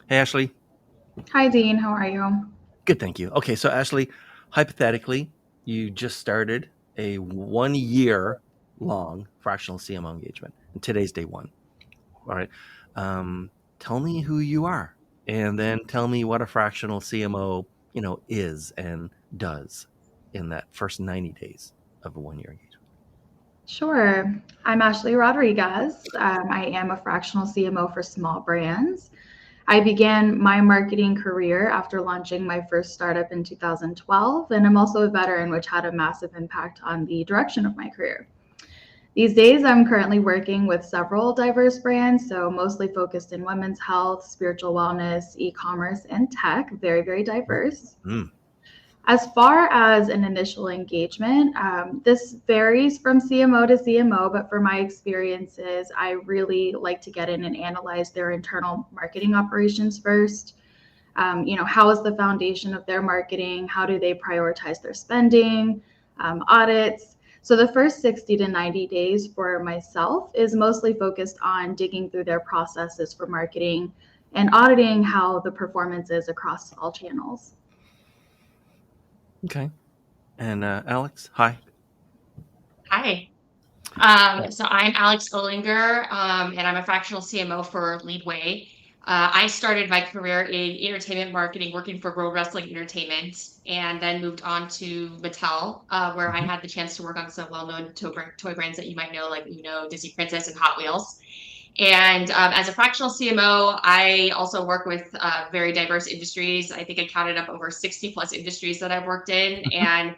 Hey, Ashley. Hi, Dean. How are you? Good, thank you. Okay, so Ashley, hypothetically, you just started a 1 year long fractional CMO engagement, and today's day one. All right. Um, Tell me who you are, and then tell me what a fractional CMO, is and does in that first 90 days of a 1 year engagement. Sure. I'm Ashley Rodriguez. I am a fractional CMO for small brands. I began my marketing career after launching my first startup in 2012, and I'm also a veteran, which had a massive impact on the direction of my career. These days, I'm currently working with several diverse brands, so mostly focused in women's health, spiritual wellness, e commerce, and tech. Very, very diverse. Mm, As far as an initial engagement, this varies from CMO to CMO, but for my experiences, I really like to get in and analyze their internal marketing operations first. How is the foundation of their marketing? How do they prioritize their spending? Audits. So the first 60 to 90 days for myself is mostly focused on digging through their processes for marketing and auditing how the performance is across all channels. okay. And Alex, hi. Hi. So I'm Alex Ohlinger, and I'm a fractional CMO for Leadway. I started my career in entertainment marketing, working for World Wrestling Entertainment, and then moved on to Mattel, where I Mhm. had the chance to work on some well-known toy brands that you might know, like Disney Princess and Hot Wheels. And as a fractional CMO, I also work with very diverse industries. I think I counted up over 60 plus industries that I've worked in. And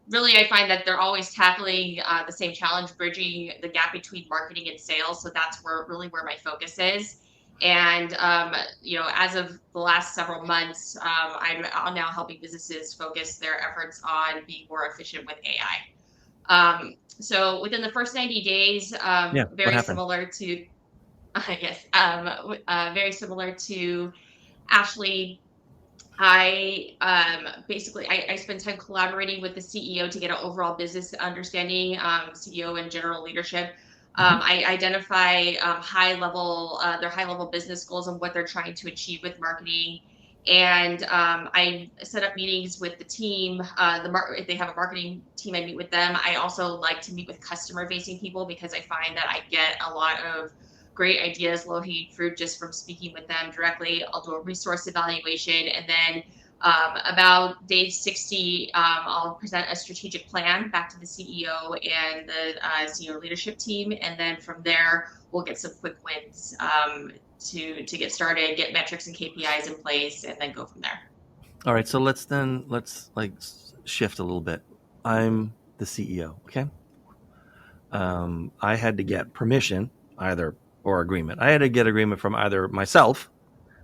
really, I find that they're always tackling the same challenge, bridging the gap between marketing and sales. So that's where my focus is. And as of the last several months, I'm now helping businesses focus their efforts on being more efficient with AI. So within the first 90 days, Yeah. What very happened? similar to, I guess, very similar to Ashley. I spend time collaborating with the CEO to get an overall business understanding, CEO and general leadership. Hmm. I identify their high level business goals and what they're trying to achieve with marketing. And I set up meetings with the team. If they have a marketing team, I meet with them. I also like to meet with customer facing people because I find that I get a lot of great ideas, low hanging fruit just from speaking with them directly. I'll do a resource evaluation, and then about day 60, I'll present a strategic plan back to the CEO and the senior leadership team. And then from there, we'll get some quick wins to get started, get metrics and KPIs in place, and then go from there. All right. So let's like shift a little bit. I'm the CEO. Okay. I had to get permission, either or agreement. I had to get agreement from either myself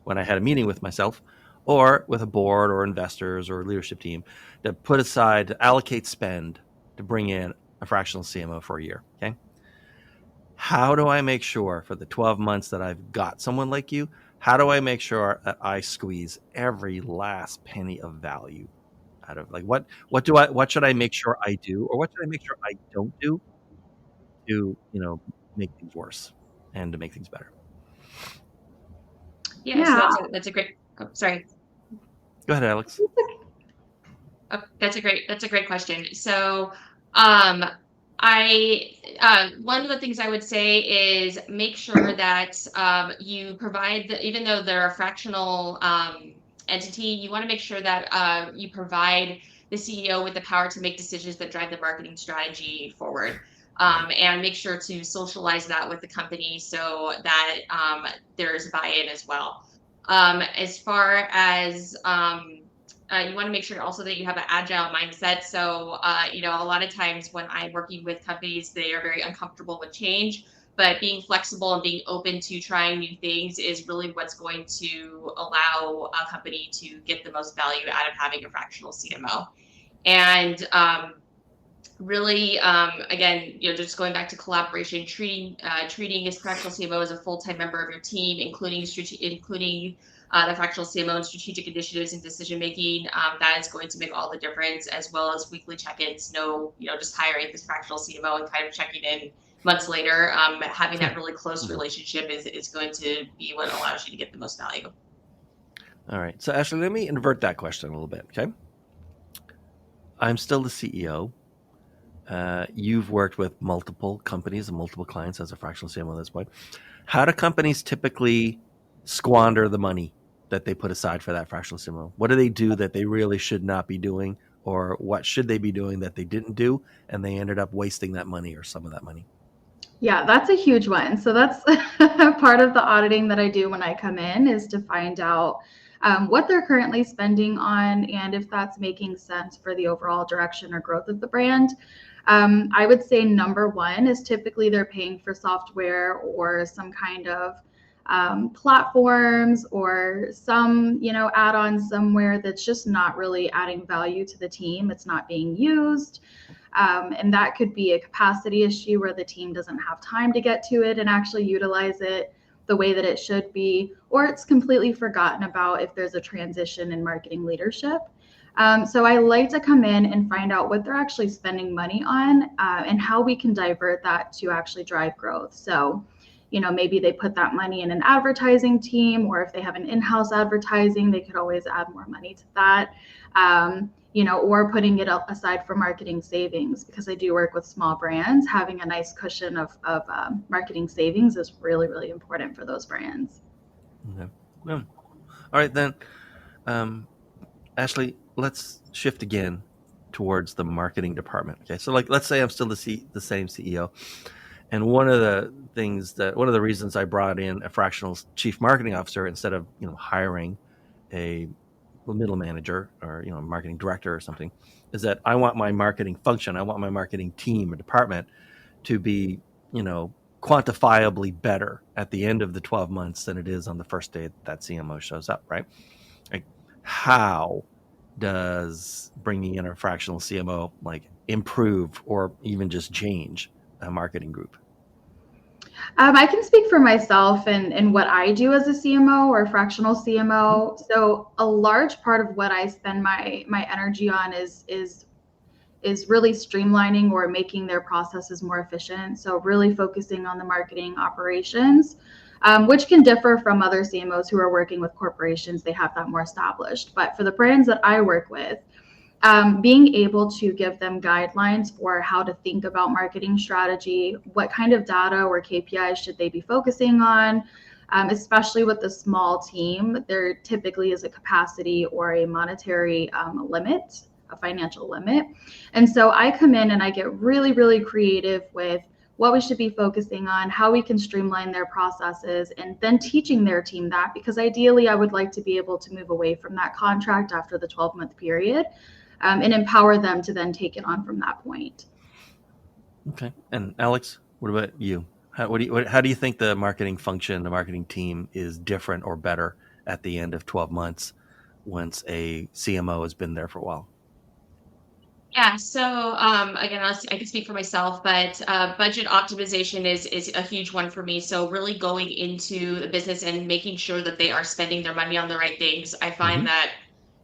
when I had a meeting with myself, or with a board or investors or leadership team to put aside to allocate spend to bring in a fractional CMO for a year. Okay. How do I make sure for the 12 months that I've got someone like you? How do I make sure that I squeeze every last penny of value out of, like, what should I make sure I do, or what should I make sure I don't do to make things worse and to make things better? Yeah, so Yeah, that's a great. Oh, sorry. Go ahead, Alex. Oh, that's a great question. So, um, I one of the things I would say is make sure that you provide even though they're a fractional entity, you want to make sure that you provide the CEO with the power to make decisions that drive the marketing strategy forward. Right. And make sure to socialize that with the company so that there's buy-in as well. As far as you want to make sure also that you have an agile mindset. So, a lot of times when I'm working with companies, they are very uncomfortable with change, but being flexible and being open to trying new things is really what's going to allow a company to get the most value out of having a fractional CMO. And really, again, just going back to collaboration, treating a fractional CMO as a full-time member of your team, including the fractional CMO and strategic initiatives and decision making. That is going to make all the difference, as well as weekly check-ins. No, just hiring this fractional CMO and kind of checking in months later. Having that really close relationship is going to be what allows you to get the most value. All right. So, Ashley, let me invert that question a little bit. Okay. I'm still the CEO. You've worked with multiple companies and multiple clients as a fractional CMO at this point. How do companies typically squander the money that they put aside for that fractional CMO? What do they do that they really should not be doing? Or what should they be doing that they didn't do and they ended up wasting that money or some of that money? Yeah, that's a huge one. So that's part of the auditing that I do when I come in, is to find out what they're currently spending on and if that's making sense for the overall direction or growth of the brand. I would say number one is typically they're paying for software or some kind of platforms or some, add-on somewhere that's just not really adding value to the team. It's not being used. And that could be a capacity issue where the team doesn't have time to get to it and actually utilize it the way that it should be, or it's completely forgotten about if there's a transition in marketing leadership. So I like to come in and find out what they're actually spending money on and how we can divert that to actually drive growth. So, maybe they put that money in an advertising team, or if they have an in-house advertising, they could always add more money to that. Or putting it aside for marketing savings, because I do work with small brands. Having a nice cushion of marketing savings is really, really important for those brands. Okay. Yeah. All right, then. Ashley, let's shift again towards the marketing department. Okay, so let's say I'm still the same CEO, and one of the reasons I brought in a fractional chief marketing officer instead of hiring a middle manager or marketing director or something is that I want my marketing function, I want my marketing team or department to be quantifiably better at the end of the 12 months than it is on the first day that CMO shows up, right? Like, how does bringing in a fractional CMO improve or even just change a marketing group? I can speak for myself and what I do as a CMO or fractional CMO. So a large part of what I spend my energy on is really streamlining or making their processes more efficient. So really focusing on the marketing operations, which can differ from other CMOs who are working with corporations. They have that more established. But for the brands that I work with, being able to give them guidelines for how to think about marketing strategy, what kind of data or KPIs should they be focusing on, especially with the small team. There typically is a capacity or a monetary limit, a financial limit. And so I come in and I get really, really creative with what we should be focusing on, how we can streamline their processes, and then teaching their team that, because ideally I would like to be able to move away from that contract after the 12-month period. And empower them to then take it on from that point. Okay. And Alex, what about you? How do you think the marketing function, the marketing team is different or better at the end of 12 months once a CMO has been there for a while? Yeah, so again, I can speak for myself, but budget optimization is a huge one for me. So really going into the business and making sure that they are spending their money on the right things. I find that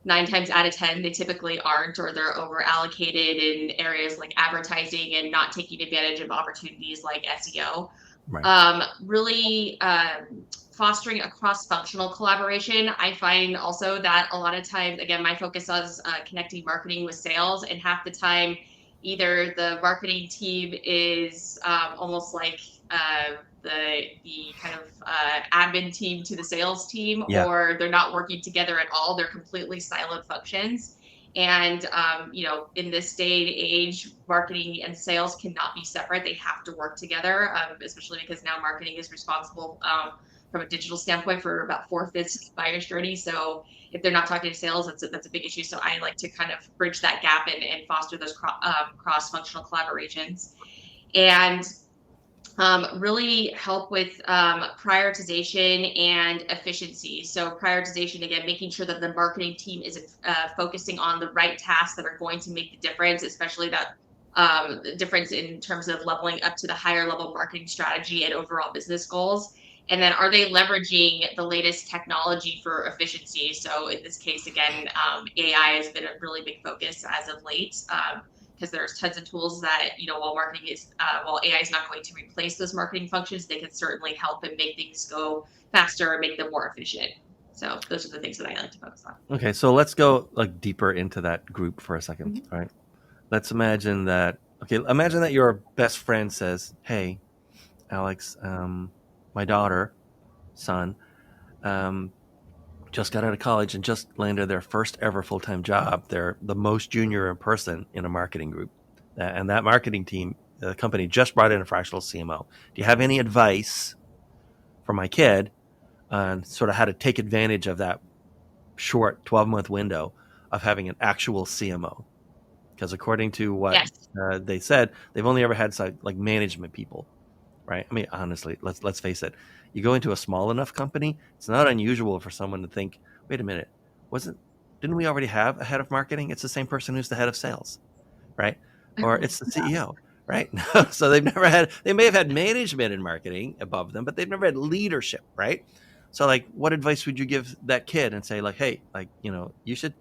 9 times out of 10, they typically aren't, or they're over allocated in areas like advertising and not taking advantage of opportunities like SEO. Right. Really fostering a cross-functional collaboration. I find also that a lot of times, again, my focus is connecting marketing with sales, and half the time, either the marketing team is almost like the kind of admin team to the sales team, Yeah. or they're not working together at all. They're completely siloed functions. And, in this day and age, marketing and sales cannot be separate. They have to work together, especially because now marketing is responsible from a digital standpoint for about 4/5 of the buyer's journey. So if they're not talking to sales, that's a big issue. So I like to kind of bridge that gap and foster those cross-functional collaborations. And really help with prioritization and efficiency. So prioritization, again, making sure that the marketing team is focusing on the right tasks that are going to make the difference, especially that difference in terms of leveling up to the higher level marketing strategy and overall business goals. And then are they leveraging the latest technology for efficiency? So in this case, again, AI has been a really big focus as of late. because there's tons of tools that, while AI is not going to replace those marketing functions, they can certainly help and make things go faster and make them more efficient. So those are the things that I like to focus on. Okay, so let's go like deeper into that group for a second. Mhm. All right. Let's imagine that. Okay, imagine that your best friend says, "Hey, Alex, my daughter, son, just got out of college and just landed their first ever full-time job. They're the most junior person in a marketing group, and that marketing team, the company just brought in a fractional CMO. Do you have any advice for my kid on sort of how to take advantage of that short 12-month window of having an actual CMO?" Because according to what Yes. they said, they've only ever had like management people, right? I mean, honestly, let's face it. You go into a small enough company, it's not unusual for someone to think, "Wait a minute, didn't we already have a head of marketing? It's the same person who's the head of sales, right? Or it's the CEO, right?" So they may have had management in marketing above them, but they've never had leadership, right? So like, what advice would you give that kid and say like, "Hey, like, you should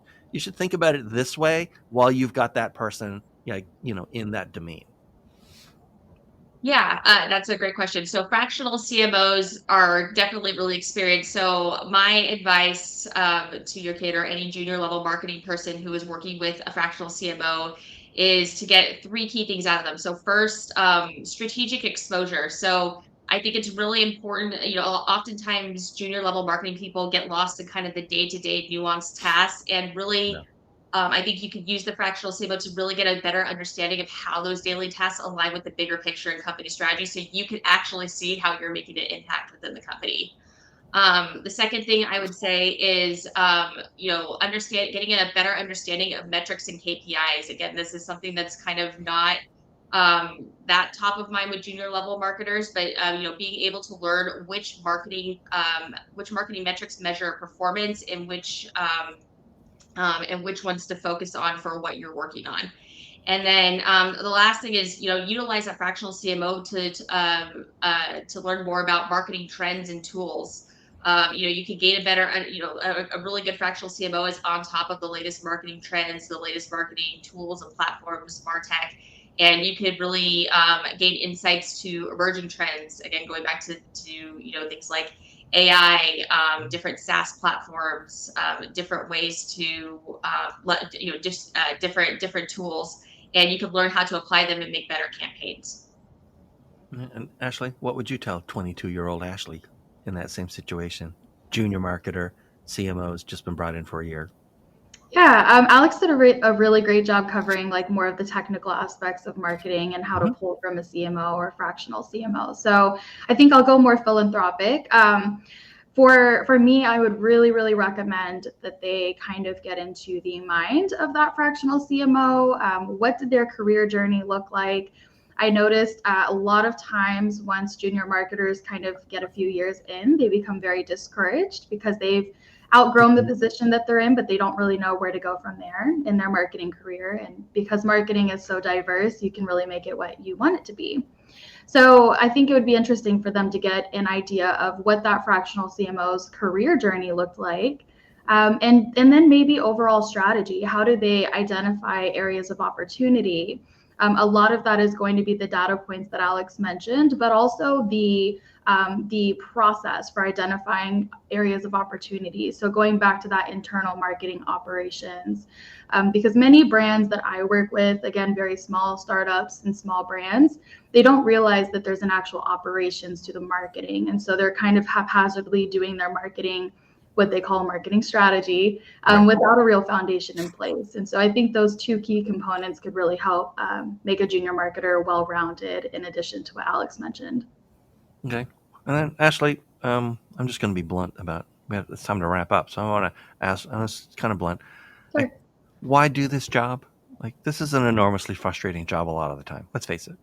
think about it this way while you've got that person, like, in that domain." Yeah, that's a great question. So fractional CMOs are definitely really experienced. So my advice to your kid or any junior level marketing person who is working with a fractional CMO is to get three key things out of them. So first, strategic exposure. So I think it's really important. Oftentimes junior level marketing people get lost in kind of the day-to-day nuanced tasks, and really, No. I think you could use the fractional CMO to really get a better understanding of how those daily tasks align with the bigger picture and company strategy, so you can actually see how you're making an impact within the company. The second thing I would say is, getting a better understanding of metrics and KPIs. Again, this is something that's kind of not that top of mind with junior level marketers, but being able to learn which marketing metrics measure performance, and which ones to focus on for what you're working on. And then the last thing is, utilize a fractional CMO to learn more about marketing trends and tools. You can gain a really good fractional CMO is on top of the latest marketing trends, the latest marketing tools and platforms, MarTech, and you could really gain insights to emerging trends. Again, going back to things like AI, different SaaS platforms, different ways to different tools, and you can learn how to apply them and make better campaigns. And Ashley, what would you tell 22-year-old Ashley in that same situation? Junior marketer, CMO's just been brought in for a year. Yeah, Alex did a really great job covering like more of the technical aspects of marketing and how to pull from a CMO or fractional CMO. So I think I'll go more philanthropic. For me, I would really recommend that they kind of get into the mind of that fractional CMO. What did their career journey look like? I noticed a lot of times once junior marketers kind of get a few years in, they become very discouraged because they've outgrown the position that they're in, but they don't really know where to go from there in their marketing career. And because marketing is so diverse, you can really make it what you want it to be. So I think it would be interesting for them to get an idea of what that fractional CMO's career journey looked like. And then maybe overall strategy. How do they identify areas of opportunity? A lot of that is going to be the data points that Alex mentioned, but also the process for identifying areas of opportunity. So going back to that internal marketing operations, because many brands that I work with, again, very small startups and small brands, they don't realize that there's an actual operations to the marketing. And so they're kind of haphazardly doing their marketing, what they call marketing strategy, without a real foundation in place. And so I think those two key components could really help make a junior marketer well-rounded, in addition to what Alex mentioned. Okay. And then Ashley, I'm just going to be blunt about it's time to wrap up. So I want to ask, I was kind of blunt. Sure. Like, why do this job? Like, this is an enormously frustrating job a lot of the time. Let's face it.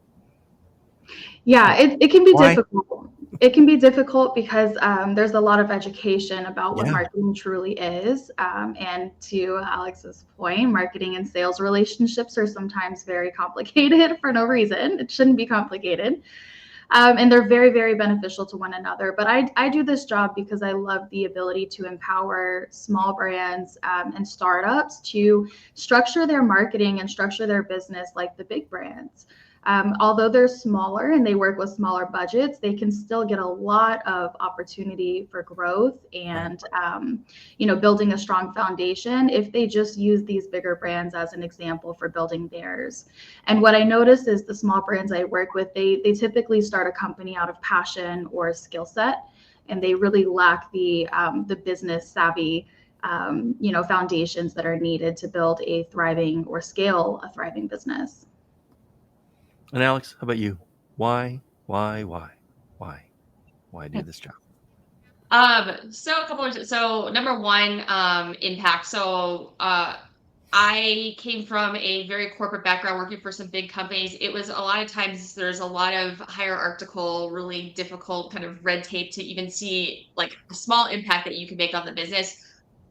Yeah, it can be Why? difficult. It can be difficult because there's a lot of education about what marketing truly is. And to Alex's point, marketing and sales relationships are sometimes very complicated for no reason. It shouldn't be complicated. And they're very, very beneficial to one another. But I do this job because I love the ability to empower small brands and startups to structure their marketing and structure their business like the big brands. Although they're smaller and they work with smaller budgets, they can still get a lot of opportunity for growth and, building a strong foundation if they just use these bigger brands as an example for building theirs. And what I notice is the small brands I work with, they typically start a company out of passion or skill set, and they really lack the business savvy foundations that are needed to build a thriving or scale a thriving business. And Alex, how about you? Why do this job? So a couple of, so number one, impact. So, I came from a very corporate background working for some big companies. It was a lot of times there's a lot of hierarchical, really difficult kind of red tape to even see like a small impact that you can make on the business.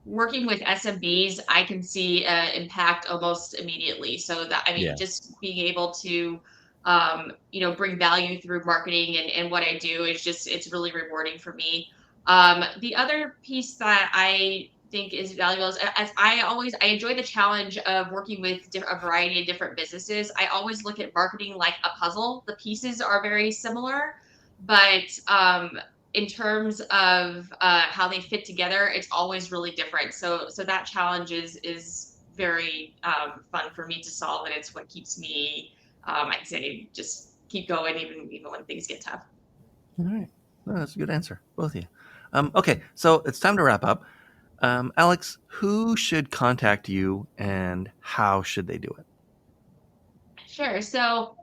Working with SMBs, I can see impact almost immediately. So that, I mean, just being able to, bring value through marketing and what I do is just, it's really rewarding for me. The other piece that I think is valuable is as I enjoy the challenge of working with a variety of different businesses. I always look at marketing like a puzzle. The pieces are very similar, but in terms of how they fit together, it's always really different. So that challenge is very fun for me to solve, and it's what keeps me, I'd say, just keep going even when things get tough. All right, that's a good answer, both of you. Okay, so it's time to wrap up. Alex, who should contact you and how should they do it? Sure. So,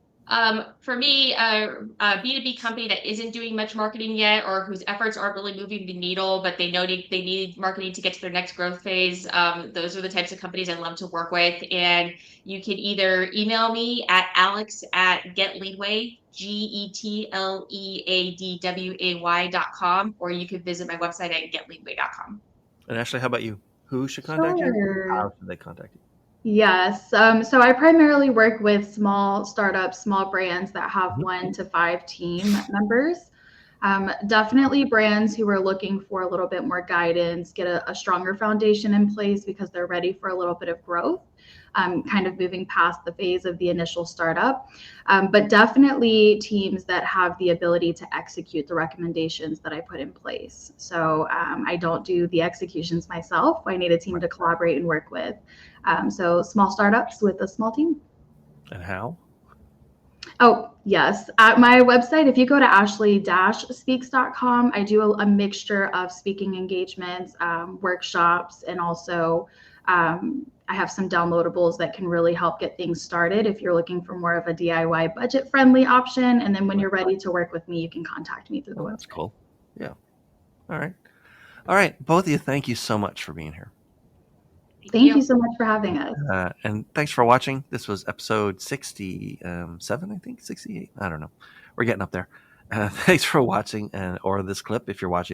for me, a B2B company that isn't doing much marketing yet, or whose efforts aren't really moving the needle, but they know they need marketing to get to their next growth phase, those are the types of companies I love to work with. And you can either email me at alex@getleadway, GETLEADWAY.com, or you could visit my website at getleadway.com. And Ashley, how about you? Who should contact you? How should they contact you? Yes. So I primarily work with small startups, small brands that have 1 to 5 team members. Definitely brands who are looking for a little bit more guidance, get a stronger foundation in place because they're ready for a little bit of growth, kind of moving past the phase of the initial startup. But definitely teams that have the ability to execute the recommendations that I put in place. So I don't do the executions myself. I need a team to collaborate and work with. So small startups with a small team. And how? Oh, yes. At my website, if you go to ashley-speaks.com, I do a mixture of speaking engagements, workshops, and also I have some downloadables that can really help get things started if you're looking for more of a DIY budget-friendly option. And then when you're ready to work with me, you can contact me through the website. That's cool. Yeah. All right. Both of you, thank you so much for being here. Thank you so much for having us. And thanks for watching. This was episode 67, I think, 68. I don't know. We're getting up there. Thanks for watching, or this clip if you're watching.